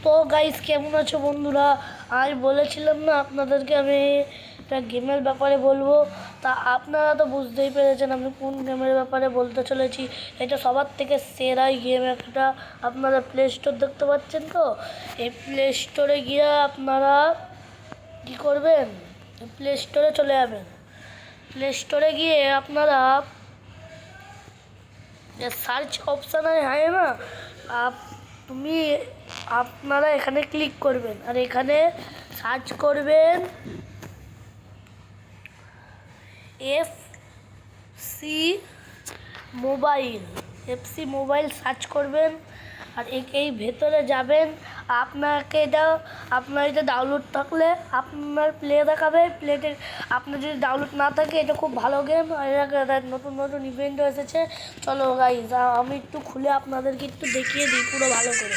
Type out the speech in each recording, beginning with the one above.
তো গাইস, কেমন আছো বন্ধুরা? আজ বলেছিলাম না আপনাদেরকে আমি একটা গেমের ব্যাপারে বলবো। তা আপনারা তো বুঝতেই পেরেছেন আমি কোন গেমের ব্যাপারে বলতে চলেছি। এটা সবার থেকে সেরাই গেম একটা। আপনারা প্লে স্টোর দেখতে পাচ্ছেন তো, এই প্লে স্টোরে গিয়ে আপনারা কী করবেন, প্লে স্টোরে চলে যাবেন। প্লে স্টোরে গিয়ে আপনারা সার্চ অপশান হয় না, তুমি আপনারা এখানে ক্লিক করবেন আর এখানে সার্চ করবেন এফসি মোবাইল সার্চ করবেন। আর এই ভেতরে যাবেন। আপনার এটা ডাউনলোড থাকলে আপনার প্লে দেখাবে, প্লেতে আপনার যদি ডাউনলোড না থাকে এটা খুব ভালো গেম। আর নতুন নতুন ইভেন্টও এসেছে। চলো গাইজ, আমি একটু খুলে আপনাদেরকে একটু দেখিয়ে দিই পুরো ভালো করে।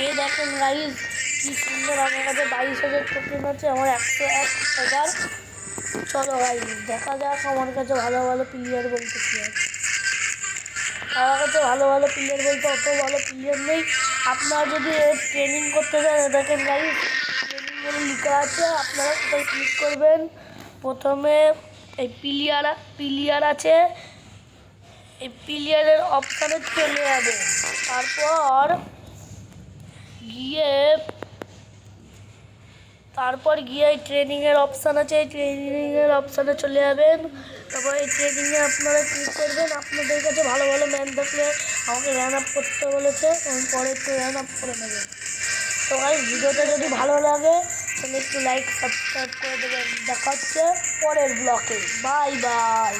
এই দেখেন গাইজ, কি সুন্দর। আমার কাছে 22,000 টোকেন আছে, আমার 101,000। চলো গাইজ দেখা যাক আমার কাছে ভালো ভালো প্লেয়ার বলতে কী আছে। আমার কাছে ভালো ভালো প্লেয়ার বলতে অত ভালো প্লেয়ার নেই। আপনারা যদি ট্রেনিং করতে চান, দেখেন গাইজ ট্রেনিং বলে লেখা আছে, আপনারা কোথায় ক্লিক করবেন। প্রথমে এই প্লেয়ার আছে, এই প্লেয়ারের অপশানে চলে যাবে। তারপর গিয়ে এই ট্রেনিংয়ের অপশান আছে, এই ট্রেনিংয়ের অপশানে চলে যাবেন। তারপর এই ট্রেনিংয়ে আপনারা ক্লিক করবেন। আপনাদের কাছে ভালো ভালো ম্যান থাকলে আমাকে র্যান আপ করতে বলেছে, আমি পরে একটু র্যান আপ করে নেবেন। তো ভাই ভিডিওটা যদি ভালো লাগে তাহলে একটু লাইক সাবস্ক্রাইব করে দেবেন। দেখা হচ্ছে পরের ব্লকে। Bye bye.